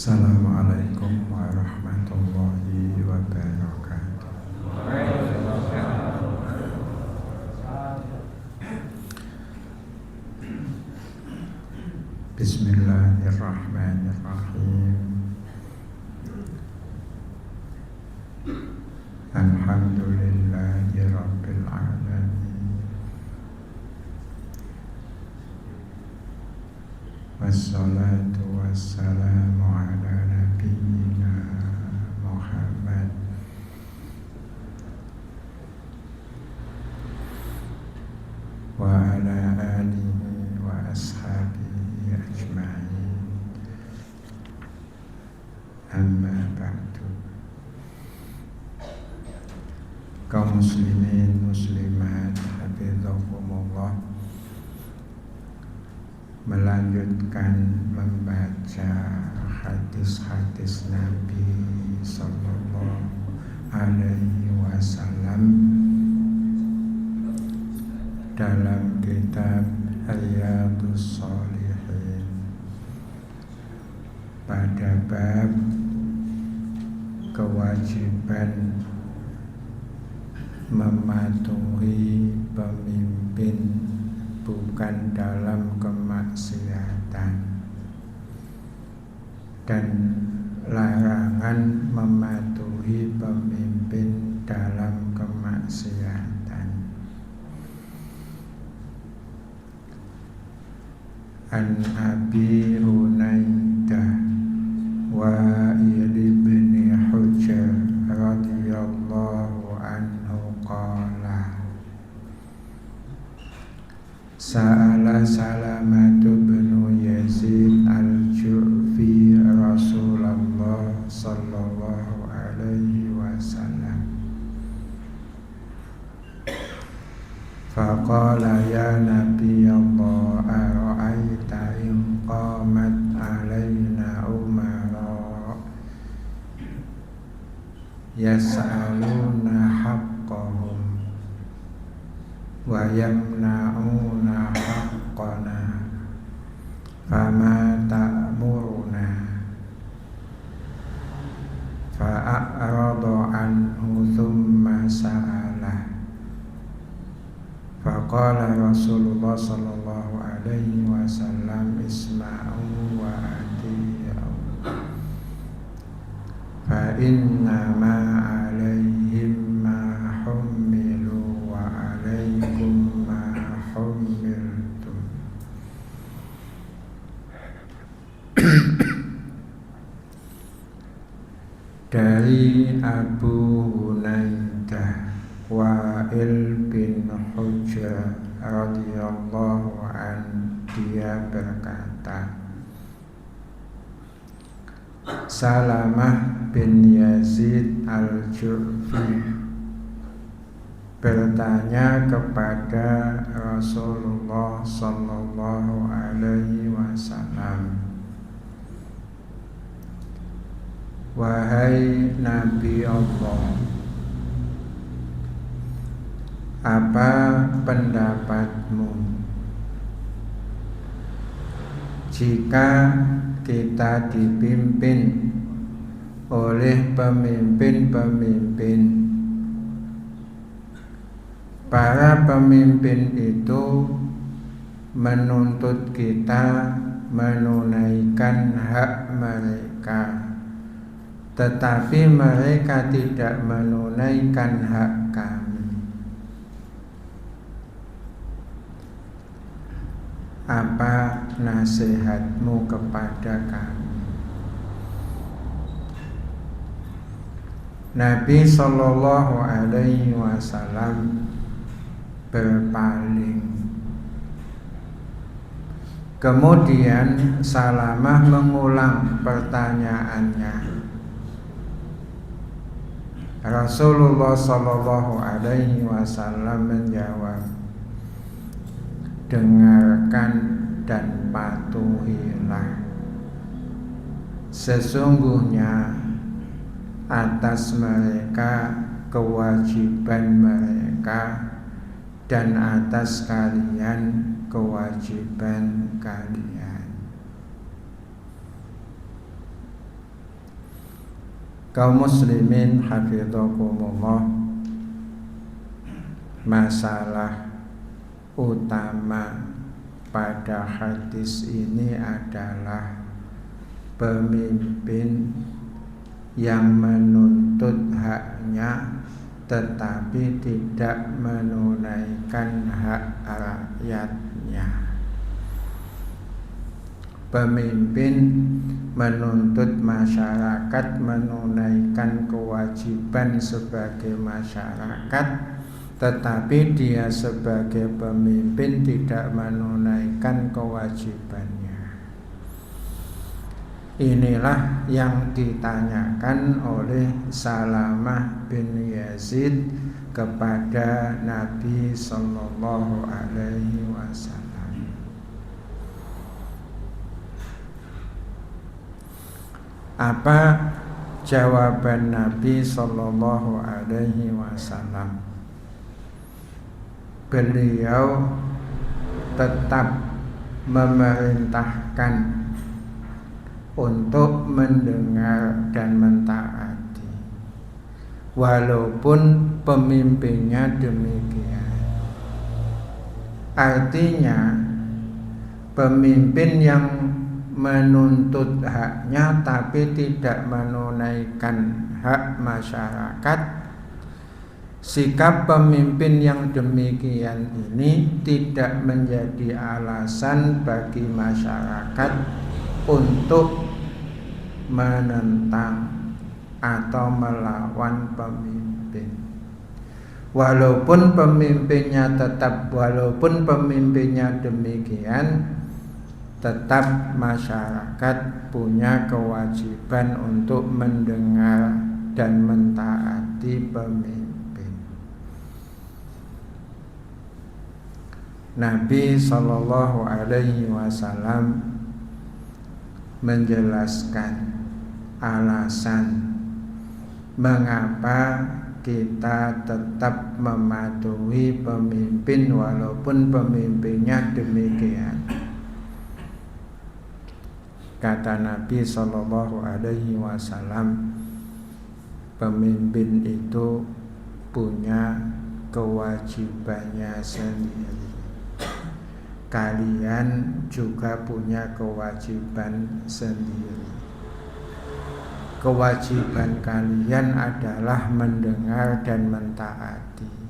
Assalamualaikum warahmatullahi wabarakatuh. Bismillahirrahmanirrahim. Alhamdulillahi rabbil alamin. Wassalatu wassalamu ala nabiyyina Muhammad wa ala alihi wa ashabihi ajma'in. Amma ba'du. Kaum muslimin muslimat hafizakumullah, melanjutkan membaca hadis-hadis Nabi Sallallahu Alaihi Wasallam dalam kitab Riyadhus Shalihin pada bab kewajiban mematuhi pemimpin bukan dalam kemaksiatan dan larangan mematuhi pemimpin dalam kemaksiatan. An Abi Hunaidah Wa'il bin Hujr radhiyallahu anhu qala Sa'ala Salamatu bin Yazid al-Ju'fi Rasulullah sallallahu alaihi wasallam. Faqala ya Nabi Allah, ara'aita in qamat alaina umara yas'aluna haqqahum wa yamna'una haqqana fama ta'muruna fa'arada anhu thumma sa'alah faqala Rasulullah sallallahu alaihi wasallam isma'u wa ati'u fa inna ma alaihim ma hummilu wa alaikum ma hummiltum. Dari Abu Hunaidah Wa'il bin Hujr radhiyallahu anhu, dia berkata, Salamah bin Yazid al-Ju'fi bertanya kepada Rasulullah sallallahu alaihi wasallam, wahai Nabi Allah, apa pendapatmu jika kita dipimpin oleh pemimpin-pemimpin? Para pemimpin itu menuntut kita menunaikan hak mereka, tetapi mereka tidak menunaikan hak kami. Apa nasihatmu kepada kami? Nabi sallallahu alaihi wasallam berpaling. Kemudian Salamah mengulang pertanyaannya. Rasulullah sallallahu alaihi wasallam menjawab, dengarkan dan patuhilah. Sesungguhnya atas mereka kewajiban mereka dan atas kalian kewajiban kalian. Kaum muslimin hafizakumullah, masalah utama pada hadis ini adalah pemimpin yang menuntut haknya tetapi tidak menunaikan hak rakyatnya. Pemimpin menuntut masyarakat menunaikan kewajiban sebagai masyarakat, tetapi dia sebagai pemimpin tidak menunaikan kewajibannya. Inilah yang ditanyakan oleh Salamah bin Yazid kepada Nabi Sallallahu Alaihi Wasallam. Apa jawaban Nabi Sallallahu Alaihi Wasallam? Beliau tetap memerintahkan untuk mendengar dan mentaati, walaupun pemimpinnya demikian. Artinya pemimpin yang menuntut haknya tapi tidak menunaikan hak masyarakat, sikap pemimpin yang demikian ini tidak menjadi alasan bagi masyarakat untuk menentang atau melawan pemimpin. Walaupun pemimpinnya demikian, tetap masyarakat punya kewajiban untuk mendengar dan mentaati pemimpin. Nabi Sallallahu Alaihi Wasallam menjelaskan alasan mengapa kita tetap mematuhi pemimpin walaupun pemimpinnya demikian. Kata Nabi Sallallahu Alaihi Wasallam, pemimpin itu punya kewajibannya sendiri. Kalian juga punya kewajiban sendiri. Kewajiban kalian adalah mendengar dan mentaati.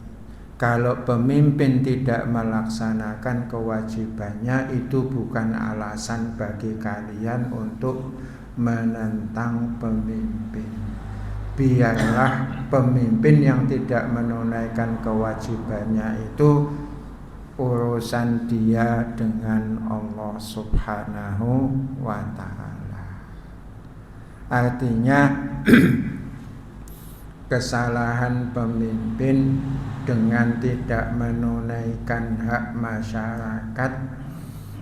Kalau pemimpin tidak melaksanakan kewajibannya, itu bukan alasan bagi kalian untuk menentang pemimpin. Biarlah pemimpin yang tidak menunaikan kewajibannya itu urusan dia dengan Allah Subhanahu wa ta'ala. Artinya kesalahan pemimpin dengan tidak menunaikan hak masyarakat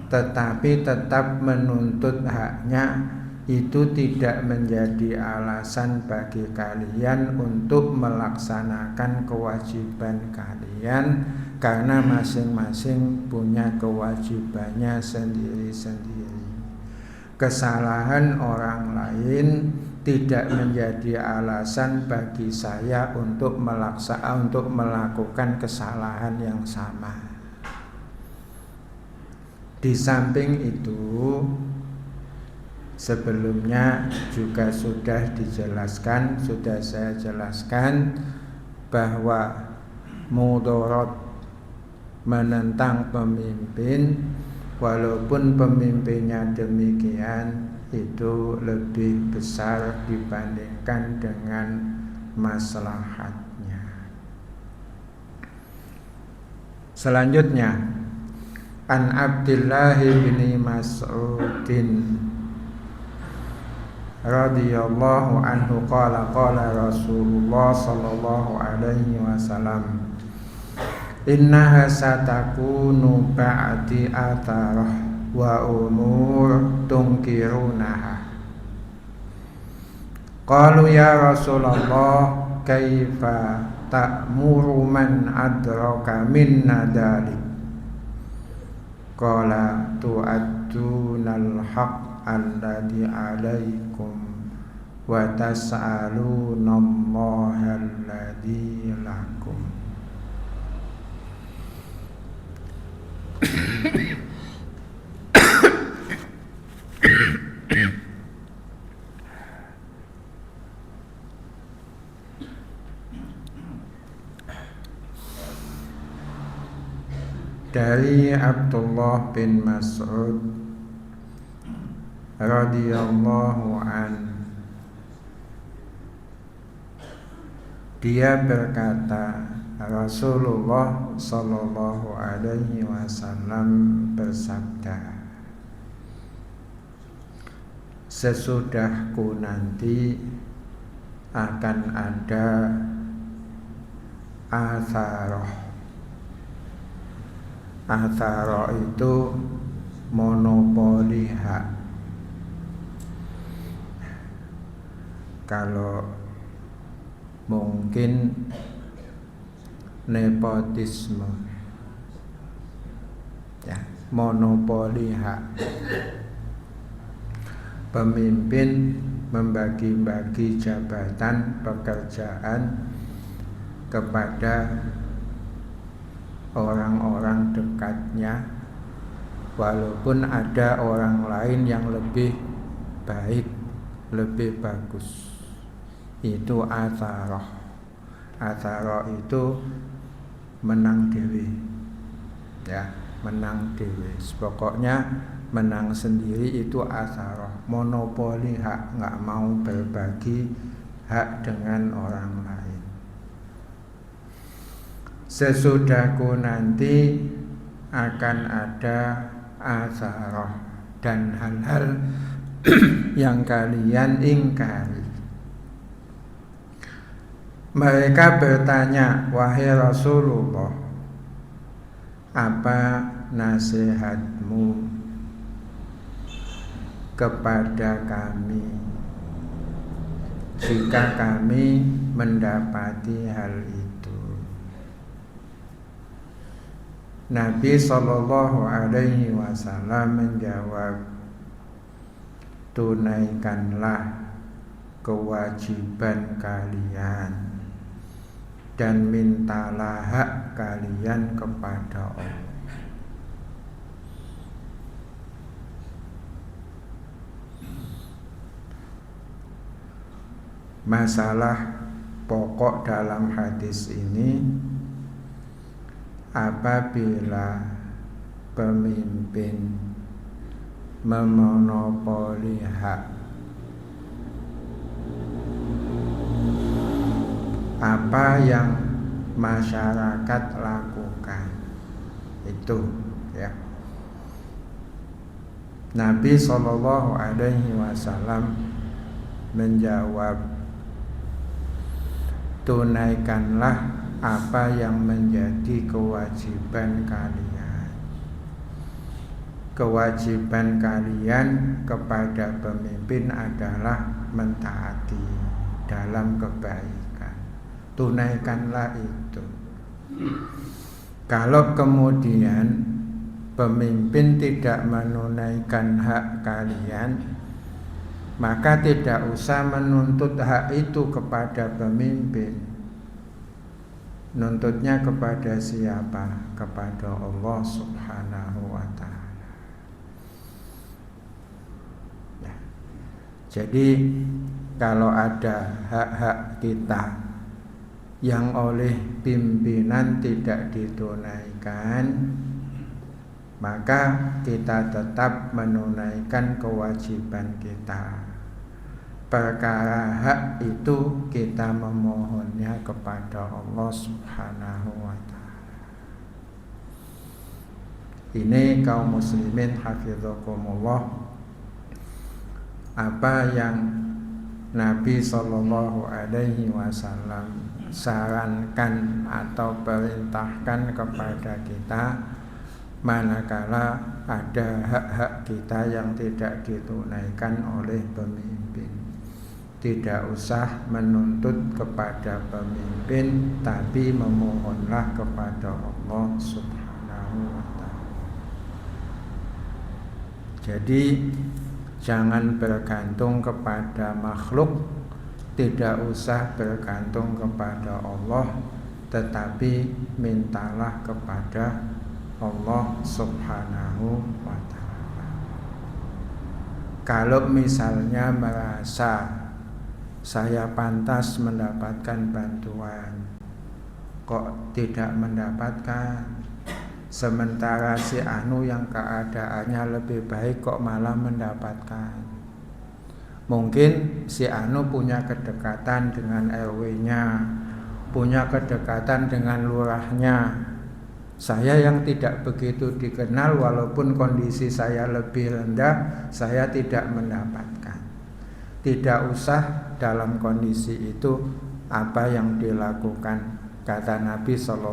tetapi tetap menuntut haknya, itu tidak menjadi alasan bagi kalian untuk melaksanakan kewajiban kalian, karena masing-masing punya kewajibannya sendiri-sendiri. Kesalahan orang lain tidak menjadi alasan bagi saya untuk melakukan kesalahan yang sama. Di samping itu, sebelumnya juga sudah saya jelaskan bahwa mudarat menentang pemimpin walaupun pemimpinnya demikian itu lebih besar dibandingkan dengan maslahatnya. Selanjutnya, An Abdullah bin Mas'udin radhiyallahu anhu qala Rasulullah sallallahu alaihi wasallam, innaha satakunu ba'di atharah wa umur tunkirunaha. Qalu ya Rasulullah, kaifa ta'muru man adraka minna dhalik? Qala tu'addunal haqq alladhi alaikum wa tas'alunallaha alladzi lakum. Dari Abdullah bin Mas'ud radhiyallahu an, dia berkata, Rasulullah sallallahu alaihi wasallam bersabda, sesudahku nanti akan ada atharoh. Atharoh itu monopoli hak. Kalau mungkin nepotisme, ya, monopoli hak. Pemimpin membagi-bagi jabatan pekerjaan kepada orang-orang dekatnya, walaupun ada orang lain yang lebih baik, lebih bagus. Itu atharoh. Atharoh itu menang dewi, ya, menang dewi. Pokoknya menang sendiri itu atharoh. Monopoli hak, nggak mau berbagi hak dengan orang lain. Sesudahku nanti akan ada atharoh dan hal-hal yang kalian ingkari. Mereka bertanya, wahai Rasulullah, apa nasihatmu kepada kami jika kami mendapati hal itu? Nabi sallallahu alaihi wasallam menjawab, tunaikanlah kewajiban kalian dan mintalah hak kalian kepada Allah. Masalah pokok dalam hadis ini, apabila pemimpin memonopoli hak, apa yang masyarakat lakukan itu, ya. Nabi sallallahu alaihi wasallam menjawab, tunaikanlah apa yang menjadi kewajiban kalian. Kewajiban kalian kepada pemimpin adalah mentaati dalam kebaikan. Tunaikanlah itu. Kalau kemudian pemimpin tidak menunaikan hak kalian, maka tidak usah menuntut hak itu kepada pemimpin. Nuntutnya kepada siapa? Kepada Allah subhanahu wa ta'ala, ya. Jadi kalau ada hak-hak kita yang oleh pimpinan tidak ditunaikan, maka kita tetap menunaikan kewajiban kita. Perkara hak itu kita memohonnya kepada Allah subhanahu wa ta'ala. Ini kaum muslimin hafizakumullah, apa yang Nabi sallallahu alaihi wasallam sarankan atau perintahkan kepada kita manakala ada hak-hak kita yang tidak ditunaikan oleh pemimpin. Tidak usah menuntut kepada pemimpin, tapi memohonlah kepada Allah subhanahu wa ta'ala. Jadi jangan bergantung kepada makhluk, tidak usah bergantung kepada Allah, tetapi mintalah kepada Allah Subhanahu wa ta'ala. Kalau misalnya merasa saya pantas mendapatkan bantuan, kok tidak mendapatkan, sementara si anu yang keadaannya lebih baik kok malah mendapatkan. Mungkin si anu punya kedekatan dengan RW-nya, punya kedekatan dengan lurahnya. Saya yang tidak begitu dikenal, walaupun kondisi saya lebih rendah, saya tidak mendapatkan. Tidak usah dalam kondisi itu apa yang dilakukan. Kata Nabi SAW,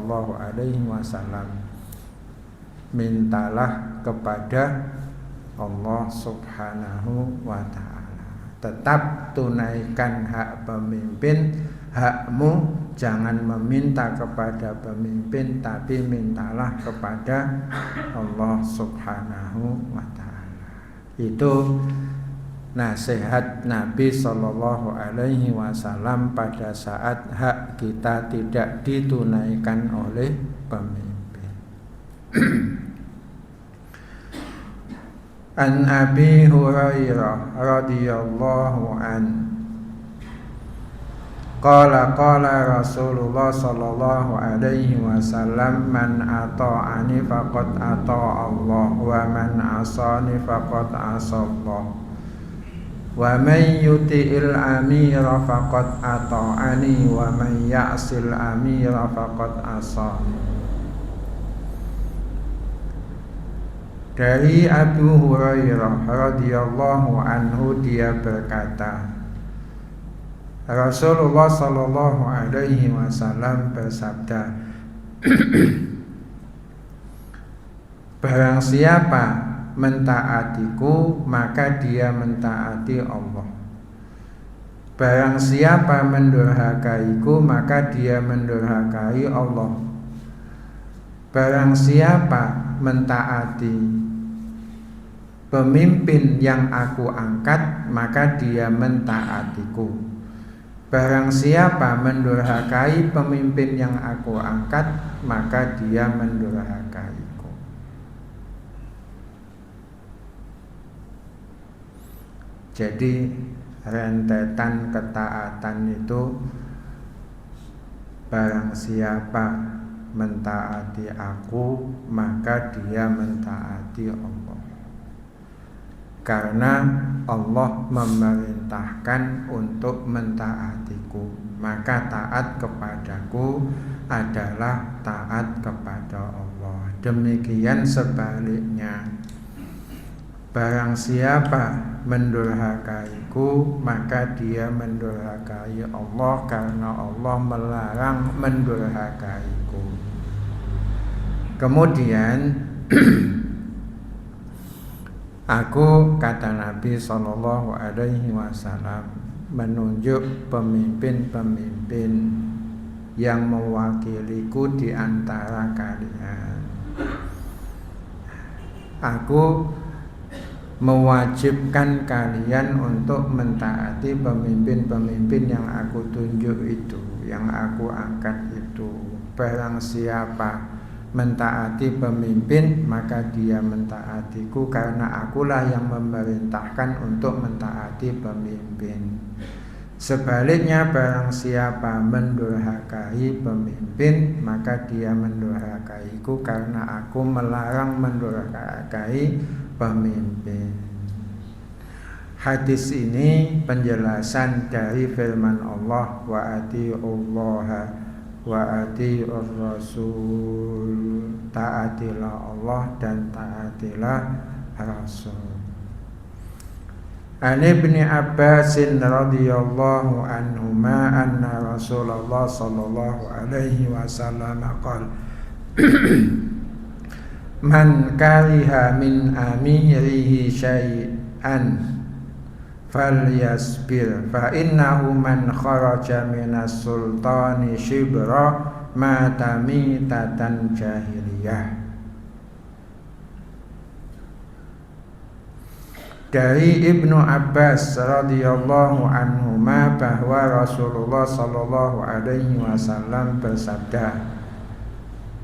mintalah kepada Allah Subhanahu wa ta'ala. Tetap tunaikan hak pemimpin, hakmu. Jangan meminta kepada pemimpin, tapi mintalah kepada Allah Subhanahu wa ta'ala. Itu nasihat Nabi SAW pada saat hak kita tidak ditunaikan oleh pemimpin. An Abi Hurairah radhiyallahu an qala Rasulullah sallallahu alaihi wasallam, man ata'ani faqad ata'a Allah wa man asani faqad asallah wa man yuti'il amira faqad ata'ani wa man ya'sil amira faqad asani. Dari Abu Hurairah radhiyallahu anhu, dia berkata, Rasulullah sallallahu alaihi wasallam bersabda, barang siapa mentaatiku, maka dia mentaati Allah. Barang siapa mendurhakaiku, maka dia mendurhakai Allah. Barang siapa mentaati pemimpin yang aku angkat, maka dia mentaatiku. Barang siapa mendurhakai pemimpin yang aku angkat, maka dia mendurhakaiku. Jadi rentetan ketaatan itu, barang siapa mentaati aku, maka dia mentaati Allah. Karena Allah memerintahkan untuk mentaatiku, maka taat kepadaku adalah taat kepada Allah. Demikian sebaliknya, barang siapa mendurhakaiku, maka dia mendurhakai Allah, karena Allah melarang mendurhakaiku. Kemudian aku, kata Nabi SAW, menunjuk pemimpin-pemimpin yang mewakiliku di antara kalian. Aku mewajibkan kalian untuk mentaati pemimpin-pemimpin yang aku tunjuk itu, yang aku angkat itu. Barang siapa mentaati pemimpin, maka dia mentaatiku, karena akulah yang memerintahkan untuk mentaati pemimpin. Sebaliknya, barang siapa mendurhakai pemimpin, maka dia mendurhakaiku, karena aku melarang mendurhakai pemimpin. Hadis ini penjelasan dari firman Allah, wa atiullaha wa atiur rasul, taatilah Allah dan taatilah Rasul. An Ibni Abbas radhiyallahu anhuma anna Rasulullah sallallahu alaihi wasallam qala, man kariha min amirihi syai'an falyasbir fa innahu man kharaja minas sultani shibra mata mitatan jahiliyah. Dari Ibnu Abbas radhiyallahu anhuma bahwa Rasulullah sallallahu alaihi wasallam bersabda,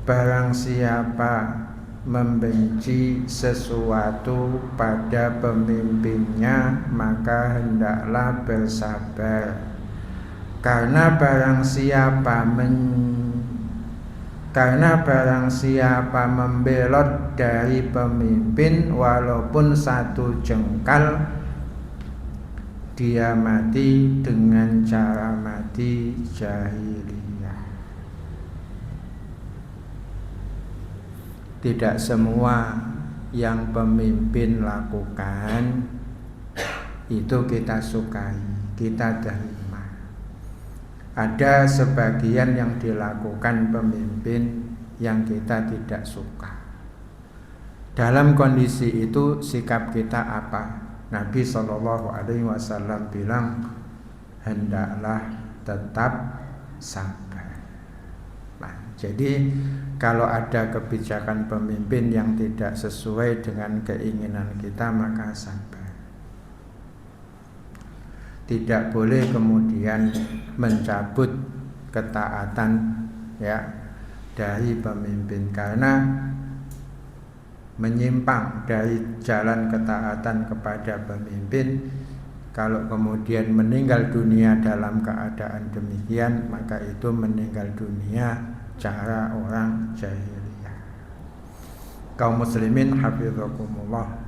barang siapa membenci sesuatu pada pemimpinnya maka hendaklah bersabar, karena barang siapa membelot dari pemimpin walaupun satu jengkal, dia mati dengan cara mati jahiliyah. Tidak semua yang pemimpin lakukan itu kita sukai, kita terima. Ada sebagian yang dilakukan pemimpin yang kita tidak suka. Dalam kondisi itu sikap kita apa? Nabi SAW bilang, hendaklah tetap sabar. Nah, jadi kalau ada kebijakan pemimpin yang tidak sesuai dengan keinginan kita, maka sabar. Tidak boleh kemudian mencabut ketaatan ya dari pemimpin, karena menyimpang dari jalan ketaatan kepada pemimpin, kalau kemudian meninggal dunia dalam keadaan demikian, maka itu meninggal dunia cara orang jahiliyah. Kaum muslimin hafizakumullah,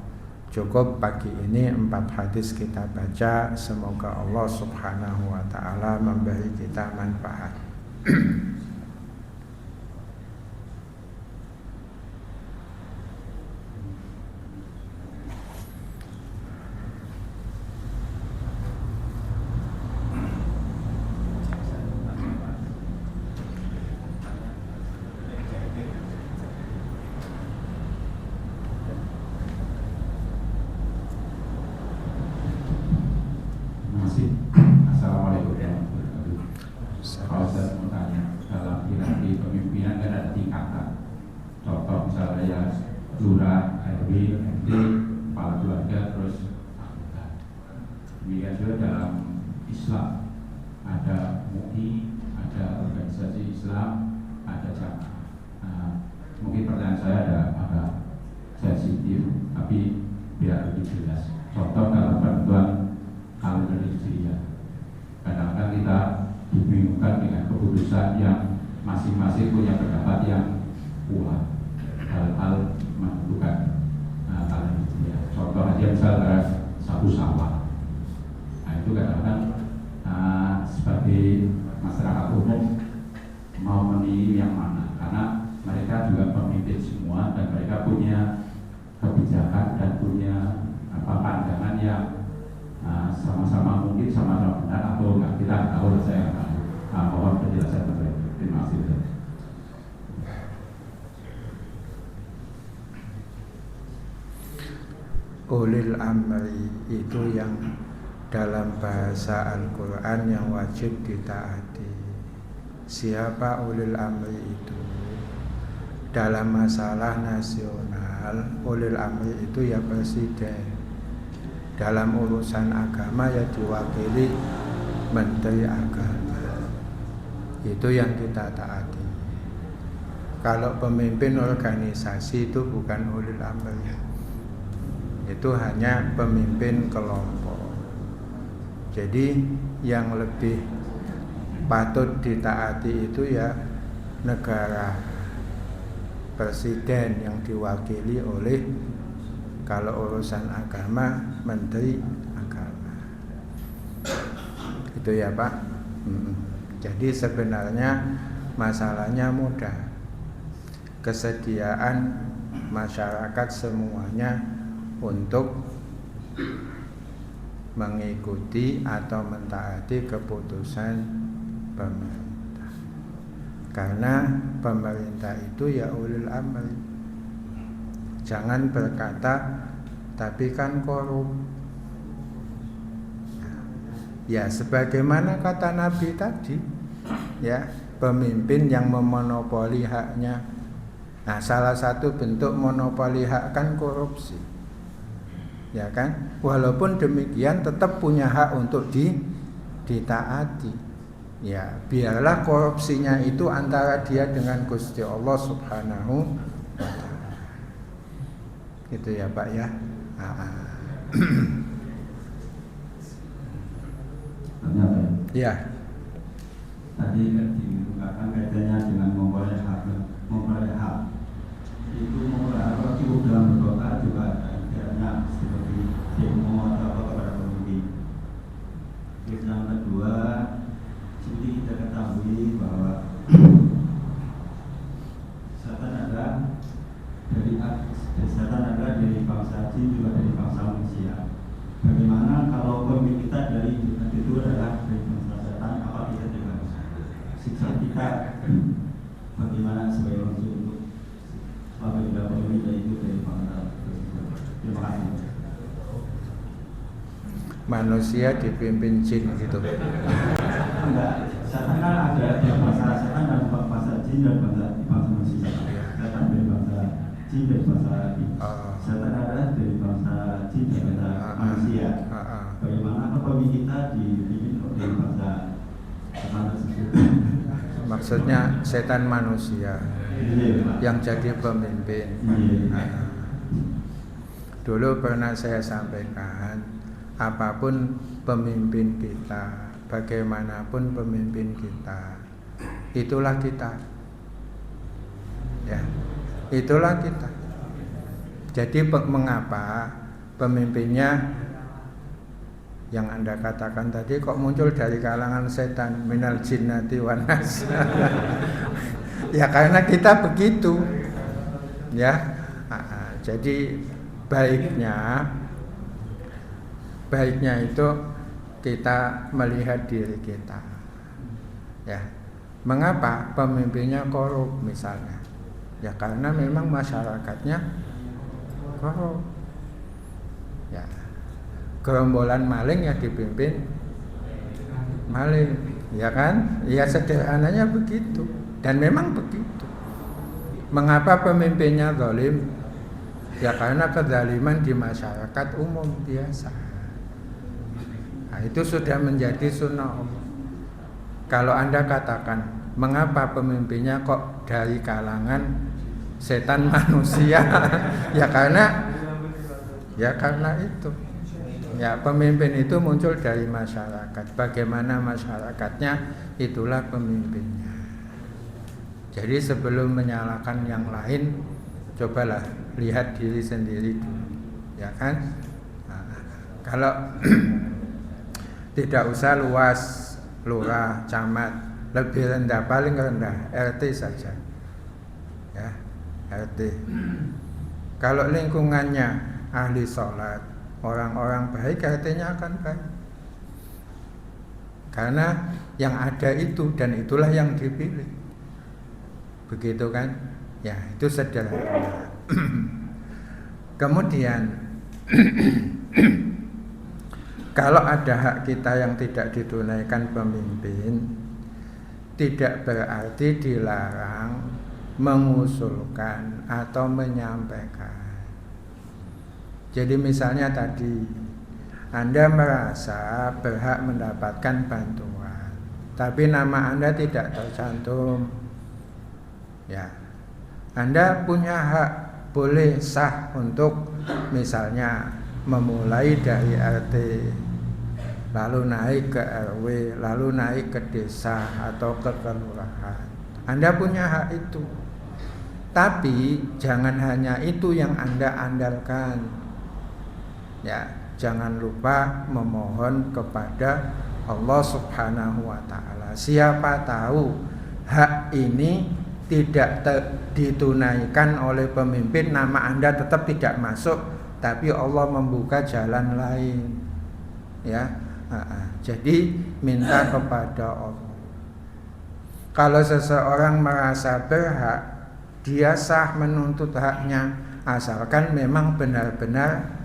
cukup pagi ini 4 hadis kita baca. Semoga Allah subhanahu wa ta'ala memberi kita manfaat. Assalamualaikum warahmatullahi wabarakatuh. Kalau saya mau tanya, dalam hierarki pemimpinan kan ada tingkatan. Contoh misalnya ya lurah, RW, RT, kepala keluarga, terus anggota. Demikian juga dalam Islam ada MUI, ada organisasi Islam, ada jamaah. Nah, mungkin pertanyaan saya agak sensitif, tapi biar lebih jelas. Contoh dalam bantuan kalender Hijriah, kadang-kadang kita dibingungkan dengan keputusan yang masing-masing punya pendapat yang kuat hal-hal menentukan kalender Hijriah. Contoh aja misalnya satu sawah, nah itu kadang-kadang sebagai masyarakat umum mau memilih yang mana, karena mereka juga pemimpin semua dan mereka punya kebijakan dan punya pandangan yang sama-sama mungkin sama-sama benar atau enggak, kita tahu, saya nggak tahu. Mohon penjelasan dari. Terima kasih. Ulil amri itu yang dalam bahasa Al-Quran yang wajib ditaati. Siapa ulil amri itu? Dalam masalah nasional, ulil amri itu ya presiden. Dalam urusan agama ya diwakili Menteri Agama. Itu yang kita taati. Kalau pemimpin organisasi itu bukan ulil amri, itu hanya pemimpin kelompok. Jadi yang lebih patut ditaati itu ya negara, presiden yang diwakili oleh, kalau urusan agama, Menteri Agama. Itu ya Pak. Jadi sebenarnya masalahnya mudah. Kesediaan masyarakat semuanya untuk mengikuti atau mentaati keputusan pemerintah. Karena pemerintah itu ya ulil amri. Jangan berkata tapi kan korup. Ya sebagaimana kata Nabi tadi, ya pemimpin yang memonopoli haknya. Nah salah satu bentuk monopoli hak kan korupsi. ya kan? Walaupun demikian tetap punya hak untuk ditaati. Ya, biarlah korupsinya itu antara dia dengan Gusti Allah Subhanahu wa taala. Gitu ya, Pak ya. Ya. Tadi dikatakan kaitannya dengan memperoleh hak. Itu memperoleh hak cukup dalam berdoa juga kiranya seperti demo atau apa kepada pemimpin. Yang kedua, seperti kita ketahui bahwa setan ada dari bangsa jin juga dari bangsa manusia. Bagaimana kalau pemimpin kita dari itu adalah dari bangsa setan, apa kita juga siksa kita? Bagaimana sebagai manusia untuk apabila pemimpin itu dari bangsa? Terima kasih. Manusia dipimpin jin gitu. Enggak, setan kan ada bangsa setan dan bangsa jin dan bangsa manusia. Setan dari bangsa jin dan bangsa setan ada dari bangsa jin dan bangsa manusia. Bagaimana pemimpin kita dipimpin oleh bangsa manusia? Maksudnya setan manusia yang jadi pemimpin. Dulu pernah saya sampaikan, apapun pemimpin kita, bagaimanapun pemimpin kita, itulah kita. Ya, itulah kita. Jadi mengapa pemimpinnya yang Anda katakan tadi kok muncul dari kalangan setan, minal jinnati wan nas? Ya karena kita begitu. Ya. Jadi baiknya itu kita melihat diri kita. Ya. Mengapa pemimpinnya korup misalnya? Ya karena memang masyarakatnya korup. Ya. Gerombolan maling yang dipimpin maling, ya kan? Ya sederhananya begitu. Dan memang begitu. Mengapa pemimpinnya zalim? Ya karena kezaliman di masyarakat umum biasa. Nah, itu sudah menjadi sunnah Allah. Kalau Anda katakan, mengapa pemimpinnya kok dari kalangan setan manusia? Ya karena itu. Ya, pemimpin itu muncul dari masyarakat. Bagaimana masyarakatnya, itulah pemimpinnya. Jadi sebelum menyalahkan yang lain, cobalah lihat diri sendiri dulu, ya kan? Nah, kalau tidak usah luas, lurah, camat, lebih rendah, paling rendah RT saja, ya RT. Kalau lingkungannya ahli sholat, orang-orang baik, RT-nya akan baik. Karena yang ada itu dan itulah yang dipilih. Begitu kan? Ya, itu sederhana. Kemudian kalau ada hak kita yang tidak ditunaikan pemimpin, tidak berarti dilarang mengusulkan atau menyampaikan. Jadi misalnya tadi Anda merasa berhak mendapatkan bantuan, tapi nama Anda tidak tercantum. Ya, Anda punya hak, boleh sah untuk misalnya memulai dari RT, lalu naik ke RW, lalu naik ke desa atau ke kelurahan. Anda punya hak itu. Tapi jangan hanya itu yang Anda andalkan. Ya, jangan lupa memohon kepada Allah Subhanahu wa taala. Siapa tahu hak ini tidak ditunaikan oleh pemimpin, nama Anda tetap tidak masuk, tapi Allah membuka jalan lain. Ya. Jadi minta kepada Allah. Kalau seseorang merasa berhak, dia sah menuntut haknya, asalkan memang benar-benar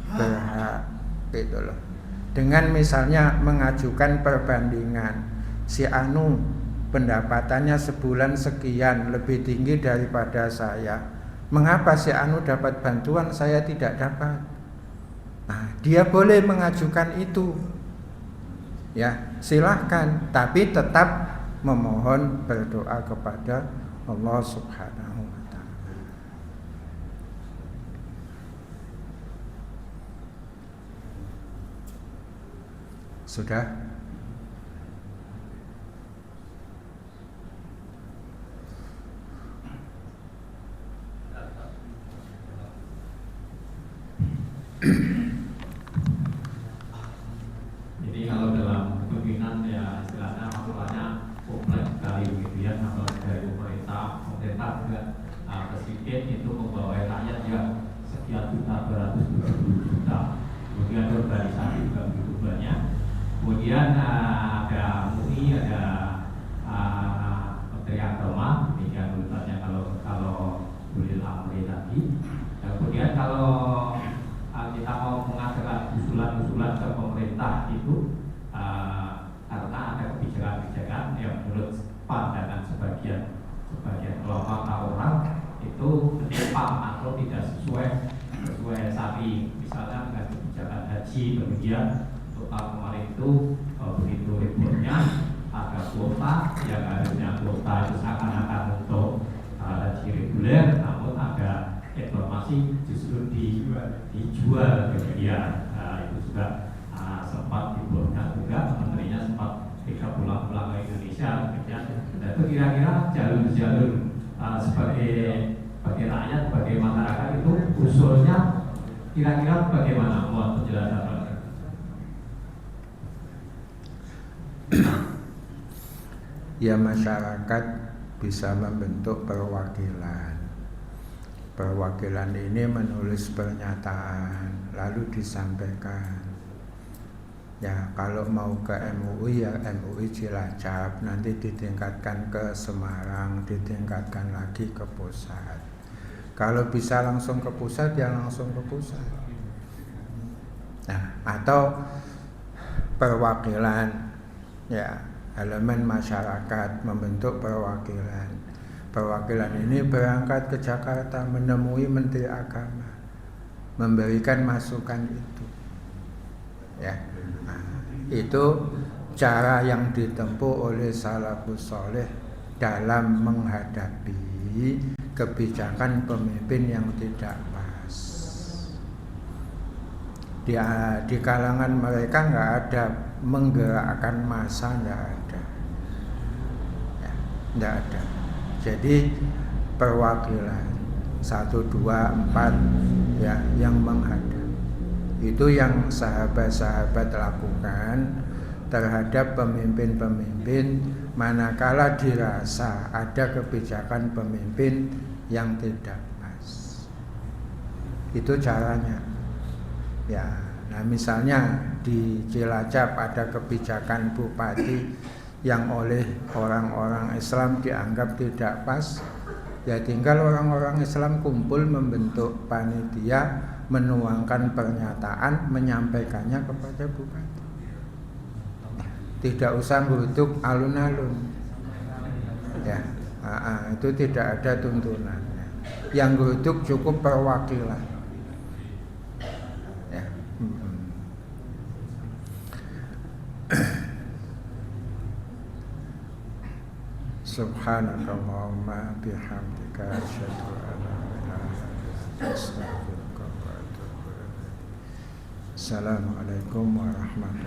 berhak, gitu loh. Dengan misalnya mengajukan perbandingan, si anu pendapatannya sebulan sekian lebih tinggi daripada saya, mengapa si anu dapat bantuan saya tidak dapat? Nah, dia boleh mengajukan itu, ya silahkan, tapi tetap memohon berdoa kepada Allah Subhanahu wa Ta'ala. Sudah? Jadi kalau dalam kepemimpinan ya istilahnya masalahnya kompleks sekali begitu ya, kalau dari pemerintah juga presiden itu membawa rakyat ya sekian juta, beratus juta, kemudian organisasi juga begitu banyak, kemudian ada MUI, ada Menteri Agama, demikian urutannya kalau Ulil Amri tadi. Kemudian kalau kita mau mengadakan usulan-usulan ke pemerintah itu karena ada kebijakan-kebijakan yang menurut pandangan sebagian kelompok orang itu menyimpang atau tidak sesuai syari. Misalnya dengan kebijakan haji demikian untuk tahun kemarin itu begitu ributnya ada kuota yang harusnya kuota itu seakan-akan untuk haji reguler, namun ada informasi justru dijual kemudian. Itu juga sempat dibuatnya juga, menterinya sempat pulang ke Indonesia kemudian. Itu kira-kira jalur-jalur sebagai rakyat, sebagai masyarakat itu usulnya kira-kira bagaimana? Mohon penjelasan. Ya, masyarakat bisa membentuk perwakilan. Perwakilan ini menulis pernyataan lalu disampaikan. Ya, kalau mau ke MUI ya MUI Cilacap, nanti ditingkatkan ke Semarang, ditingkatkan lagi ke pusat. Kalau bisa langsung ke pusat ya langsung ke pusat. Nah, atau perwakilan, ya elemen masyarakat membentuk perwakilan. Perwakilan ini berangkat ke Jakarta menemui Menteri Agama, memberikan masukan itu. Ya, nah, itu cara yang ditempuh oleh salafus saleh dalam menghadapi kebijakan pemimpin yang tidak pas. Di kalangan mereka nggak ada menggerakkan massa, nggak ada, ya, nggak ada. Jadi perwakilan 1, 2, 4 ya yang menghadap. Itu yang sahabat-sahabat lakukan terhadap pemimpin-pemimpin manakala dirasa ada kebijakan pemimpin yang tidak pas. Itu caranya. Ya, nah misalnya di Cilacap ada kebijakan bupati yang oleh orang-orang Islam dianggap tidak pas, ya tinggal orang-orang Islam kumpul membentuk panitia, menuangkan pernyataan, menyampaikannya kepada bupati. Tidak usah nguduk alun-alun. Ya, itu tidak ada tuntunannya. Yang nguduk cukup perwakilan. Ya. Subhanakallahumma bihamdika asyhadu an la ilaha illa anta astaghfiruka wa atubu ilaik. Assalamualaikum warahmatullahi wabarakatuh.